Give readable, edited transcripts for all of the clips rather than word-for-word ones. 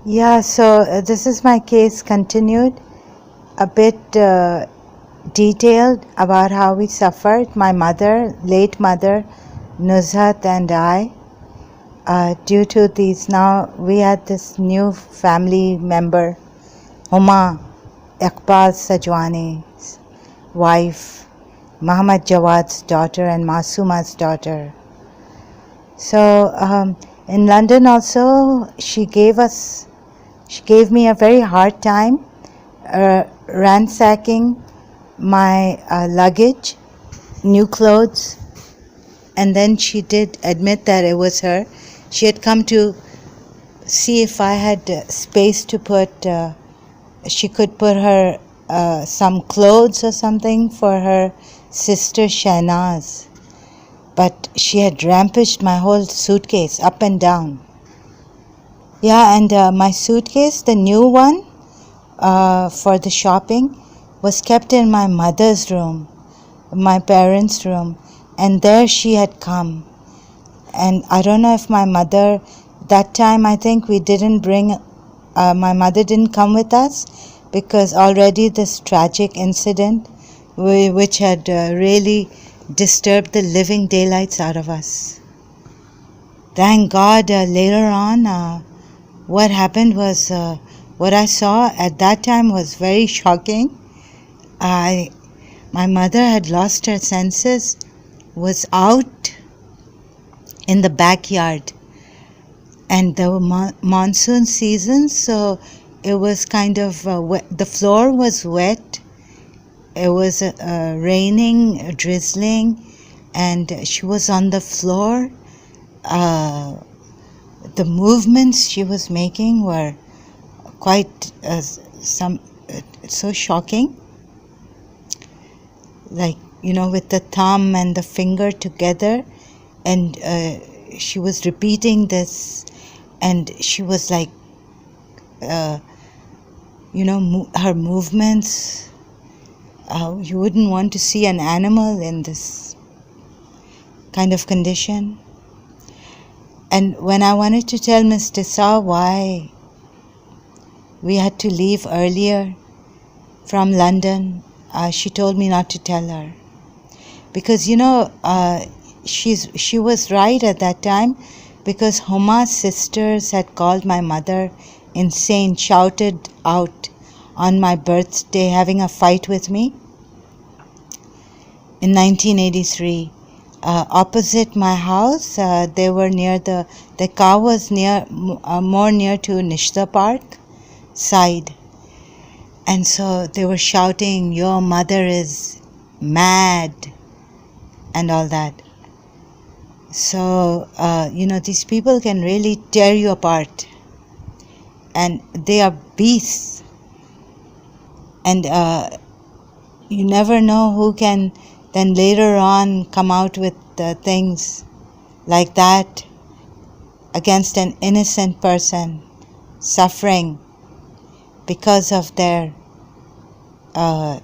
Yeah, so this is my case continued, a bit detailed about how we suffered, my mother, late mother, Nuzhat and I, due to these. Now we had this new family member, Huma, Iqbal Sajwani's wife, Muhammad Jawad's daughter and Masuma's daughter. So in London also, she gave me a very hard time ransacking my luggage, new clothes, and then she did admit that it was her. She had come to see if I had space to put, she could put her some clothes or something for her sister Shahnaz. But she had rampaged my whole suitcase up and down. Yeah, and my suitcase, the new one for the shopping, was kept in my mother's room, my parents' room, and there she had come. And I don't know if my mother, that time I think we didn't bring, my mother didn't come with us because already this tragic incident which had really disturbed the living daylights out of us. Thank God later on what happened was what I saw at that time was very shocking. My mother had lost her senses, was out in the backyard, and there were monsoon seasons, so it was kind of wet. The floor was wet. It was raining, drizzling, and she was on the floor. The movements she was making were quite so shocking, like, with the thumb and the finger together, and she was repeating this, and she was like, her movements, you wouldn't want to see an animal in this kind of condition. And when I wanted to tell Miss Tissa why we had to leave earlier from London, she told me not to tell her. Because, she was right at that time, because Huma's sisters had called my mother insane, shouted out on my birthday, having a fight with me in 1983. Opposite my house, they were near the car was more near to Nishta Park side. And so they were shouting, "Your mother is mad," and all that. So, these people can really tear you apart. And they are beasts. And you never know who can then later on come out with things like that against an innocent person suffering because of their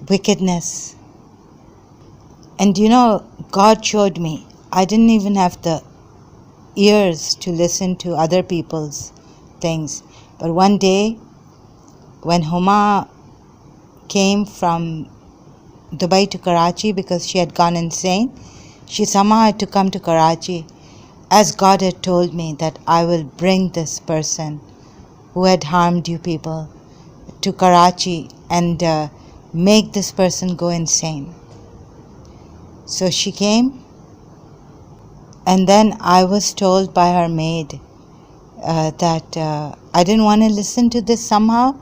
wickedness. And God showed me, I didn't even have the ears to listen to other people's things. But one day, when Huma came from Dubai to Karachi because she had gone insane, she somehow had to come to Karachi, as God had told me that I will bring this person who had harmed you people to Karachi and make this person go insane. So she came, and then I was told by her maid that I didn't want to listen to this somehow.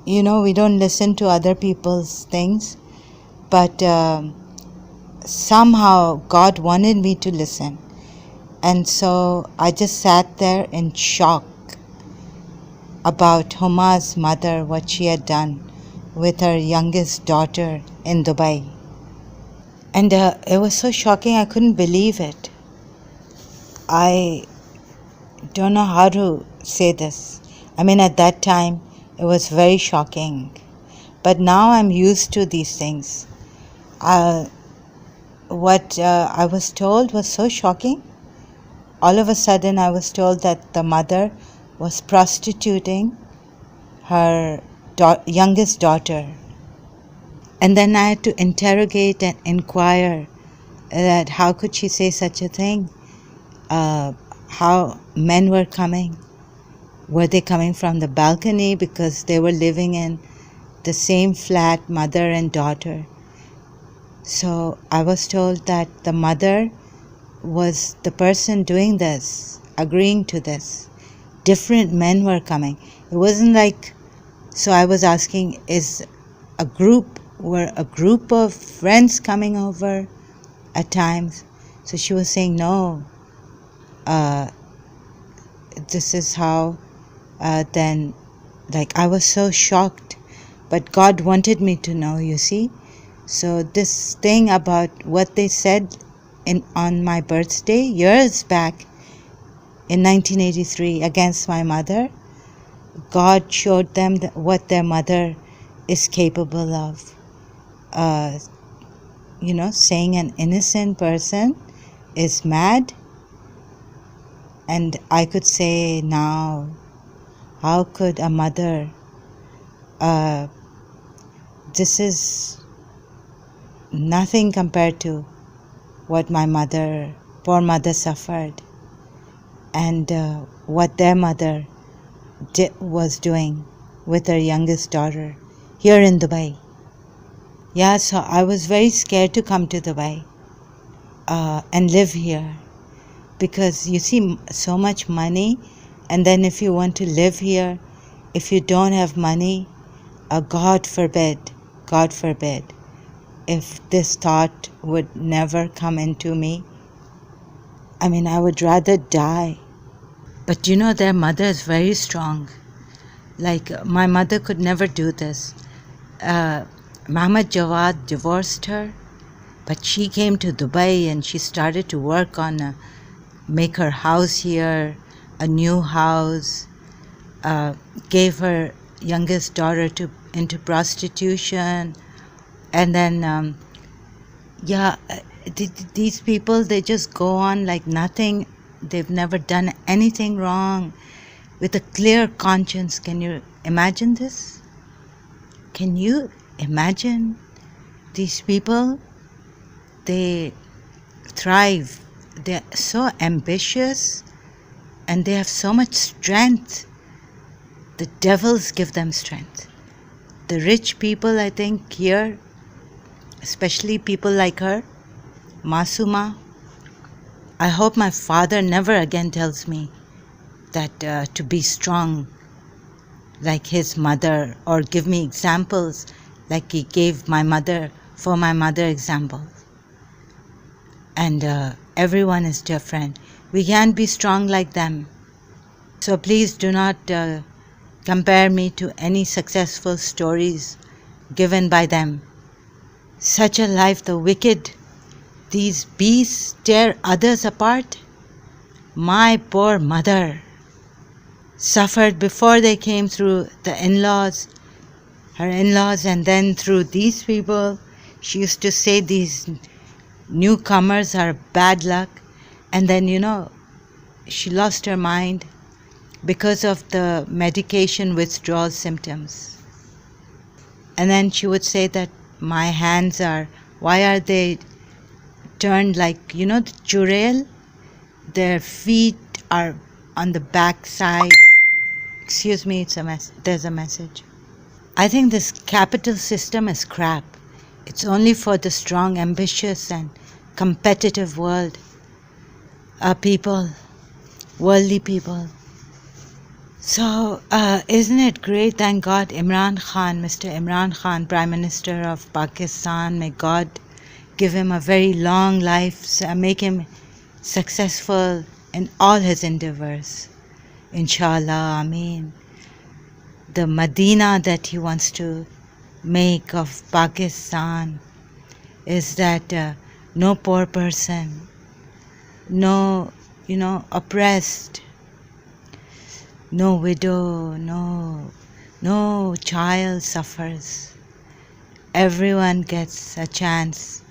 We don't listen to other people's things, but somehow God wanted me to listen. And so I just sat there in shock about Huma's mother, what she had done with her youngest daughter in Dubai. And it was so shocking, I couldn't believe it. I don't know how to say this. I mean, at that time, it was very shocking. But now I'm used to these things. What I was told was so shocking. All of a sudden, I was told that the mother was prostituting her youngest daughter. And then I had to interrogate and inquire that how could she say such a thing? How men were coming. Were they coming from the balcony because they were living in the same flat, mother and daughter? So I was told that the mother was the person doing this, agreeing to this. Different men were coming. It wasn't like, so I was asking, were a group of friends coming over at times? So she was saying, no, this is how, then, like, I was so shocked, but God wanted me to know, you see. So this thing about what they said on my birthday years back in 1983 against my mother, God showed them what their mother is capable of. Saying an innocent person is mad. And I could say now, how could a mother, this is nothing compared to what my poor mother suffered, and what their mother was doing with her youngest daughter here in Dubai. Yeah, so I was very scared to come to Dubai and live here, because you see so much money, and then if you want to live here, if you don't have money, God forbid, if this thought would never come into me, I mean, I would rather die. But their mother is very strong. Like, my mother could never do this. Muhammad Jawad divorced her, but she came to Dubai and she started to work on make her house here, a new house, gave her youngest daughter into prostitution, and then these people, they just go on like nothing. They've never done anything wrong, with a clear conscience. Can you imagine this? Can you imagine these people? They thrive. They're so ambitious, and they have so much strength. The devils give them strength. The rich people, I think, here, especially people like her, Masuma, I hope my father never again tells me that to be strong like his mother, or give me examples like he gave my mother example. And everyone is different. We can't be strong like them. So please do not compare me to any successful stories given by them. Such a life, the wicked, these beasts tear others apart. My poor mother suffered before they came through her in-laws, and then through these people. She used to say these newcomers are bad luck, and then she lost her mind because of the medication withdrawal symptoms. And then she would say that my hands why are they turned like, the jurel? Their feet are on the back side. Excuse me, there's a message. I think this capital system is crap. It's only for the strong, ambitious, and competitive people, worldly people. So, isn't it great? Thank God, Mr. Imran Khan, Prime Minister of Pakistan, may God give him a very long life, make him successful in all his endeavors. Inshallah, Ameen. The Medina that he wants to make of Pakistan is that no poor person, no, oppressed, no widow, no child suffers. Everyone gets a chance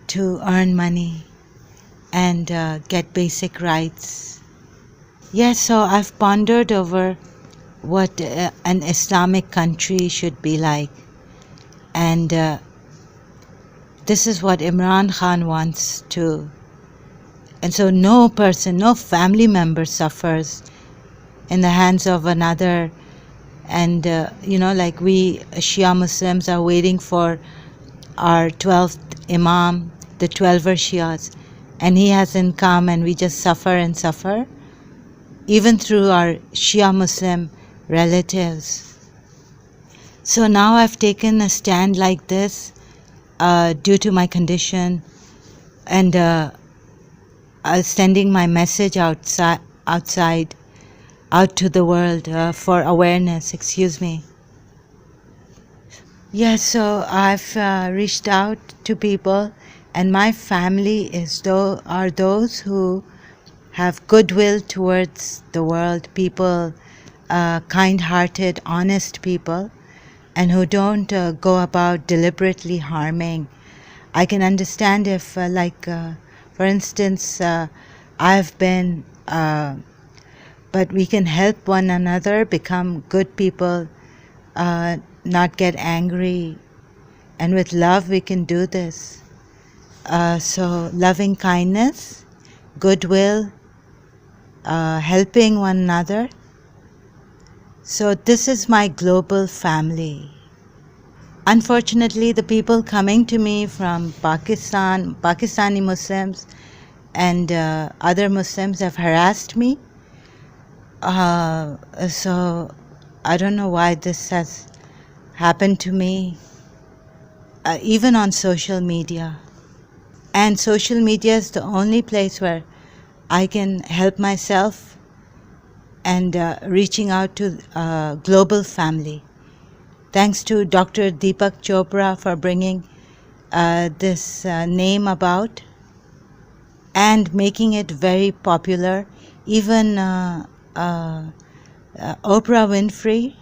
to earn money and get basic rights. Yes, so I've pondered over what an Islamic country should be like. And this is what Imran Khan wants to. And so no person, no family member suffers in the hands of another. And, like we Shia Muslims are waiting for our 12th Imam, the 12er Shias, and he hasn't come, and we just suffer and suffer, even through our Shia Muslim relatives. So now I've taken a stand like this due to my condition, and sending my message outside, out to the world for awareness. Excuse me. Yes, so I've reached out to people, and my family are those who have goodwill towards the world, people, kind-hearted, honest people, and who don't go about deliberately harming. I can understand if, for instance, I've been, but we can help one another become good people, not get angry, and with love we can do this. So loving kindness, goodwill, helping one another. So this is my global family. Unfortunately, the people coming to me from Pakistan, Pakistani Muslims, and other Muslims have harassed me. So I don't know why this has happened to me, even on social media. And social media is the only place where I can help myself and reaching out to global family. Thanks to Dr. Deepak Chopra for bringing this name about and making it very popular. Even Oprah Winfrey.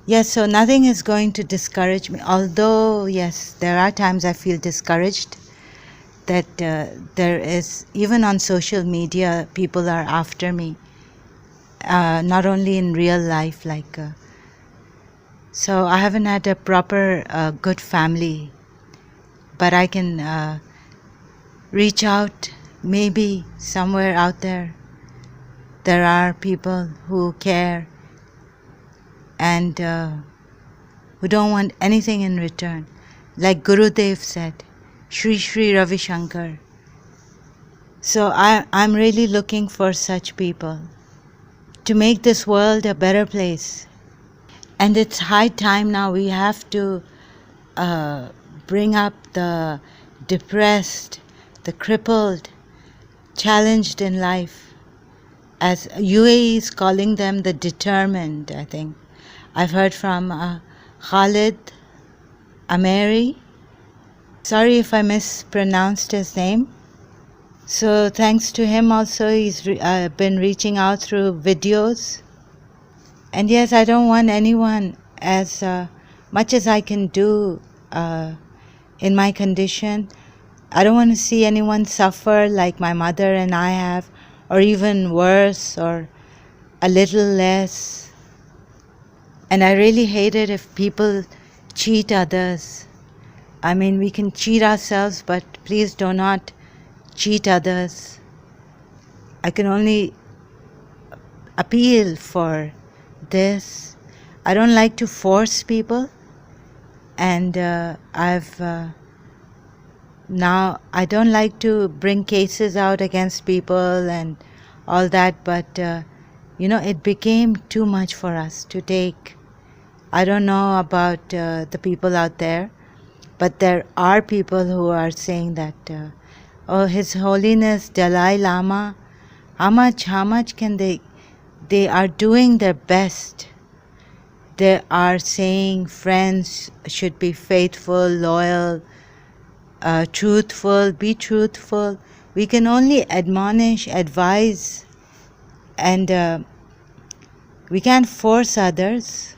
Yes, so nothing is going to discourage me. Although, yes, there are times I feel discouraged that there is, even on social media, people are after me. Not only in real life, so I haven't had a proper good family, but I can reach out. Maybe somewhere out there are people who care and who don't want anything in return. Like Gurudev said, Shri Shri Ravi Shankar. So I'm really looking for such people to make this world a better place. And it's high time now. We have to bring up the depressed, the crippled, challenged in life. As UAE is calling them the determined, I think. I've heard from Khalid Ameri. Sorry if I mispronounced his name. So thanks to him also, he's been reaching out through videos. And yes, I don't want anyone, as much as I can do in my condition, I don't want to see anyone suffer like my mother and I have, or even worse, or a little less. And I really hate it if people cheat others. I mean, we can cheat ourselves, but please do not cheat others. I can only appeal for this. I don't like to force people, and now I don't like to bring cases out against people and all that, but it became too much for us to take. I don't know about the people out there, but there are people who are saying that, oh, His Holiness Dalai Lama, how much can they are doing their best. They are saying friends should be faithful, loyal, truthful, be truthful. We can only admonish, advise, and we can't force others,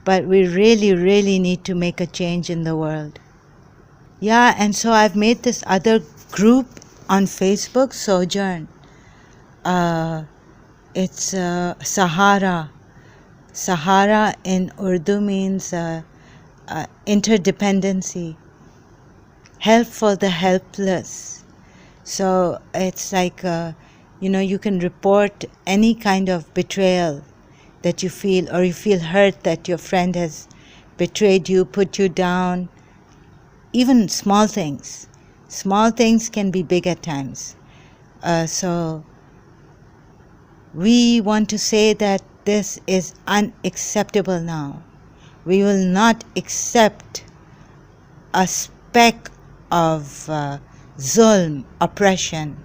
but we really, really need to make a change in the world. Yeah, and so I've made this other group on Facebook, Sojourn. It's Sahara. Sahara in Urdu means interdependency, help for the helpless. So it's like, you can report any kind of betrayal that you feel, or you feel hurt that your friend has betrayed you, put you down. Even small things. Small things can be big at times. So we want to say that this is unacceptable now. We will not accept a speck of zulm, oppression,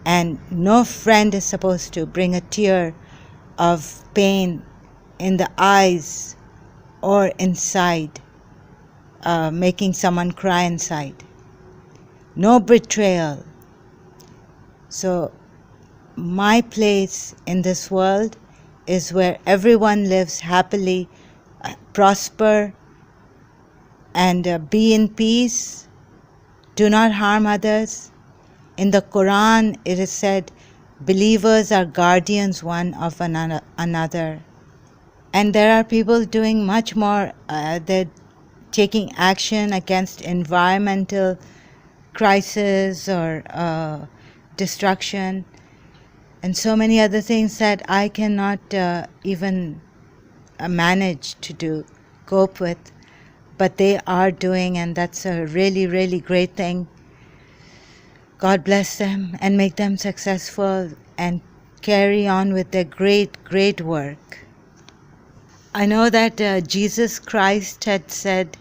and no friend is supposed to bring a tear of pain in the eyes or inside, making someone cry inside. No betrayal. So my place in this world is where everyone lives happily, prosper, and be in peace. Do not harm others. In the Quran, it is said, believers are guardians one of another. And there are people doing much more. They're taking action against environmental crisis or destruction, and so many other things that I cannot even manage to cope with. But they are doing, and that's a really, really great thing. God bless them and make them successful and carry on with their great, great work. I know that Jesus Christ had said,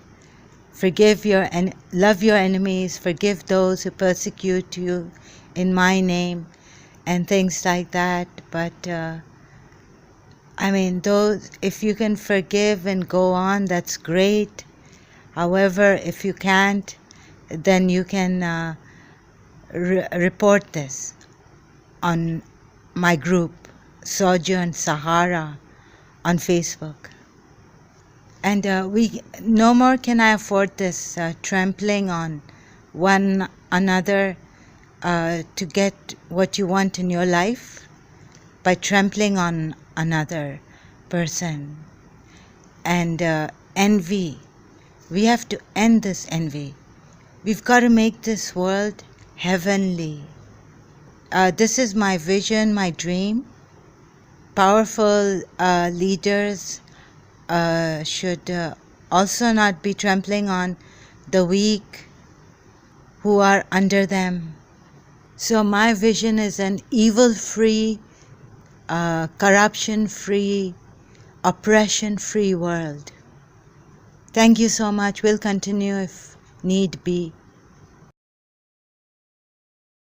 love your enemies, forgive those who persecute you in my name, and things like that. But if you can forgive and go on, that's great. However, if you can't, then you can report this on my group, Sojourn Sahara, on Facebook. And we no more can I afford this trampling on one another to get what you want in your life by trampling on another person. And envy. We have to end this envy. We've got to make this world heavenly. This is my vision, my dream. Powerful leaders should also not be trampling on the weak who are under them. So my vision is an evil-free, corruption-free, oppression-free world. Thank you so much. We'll continue if need be.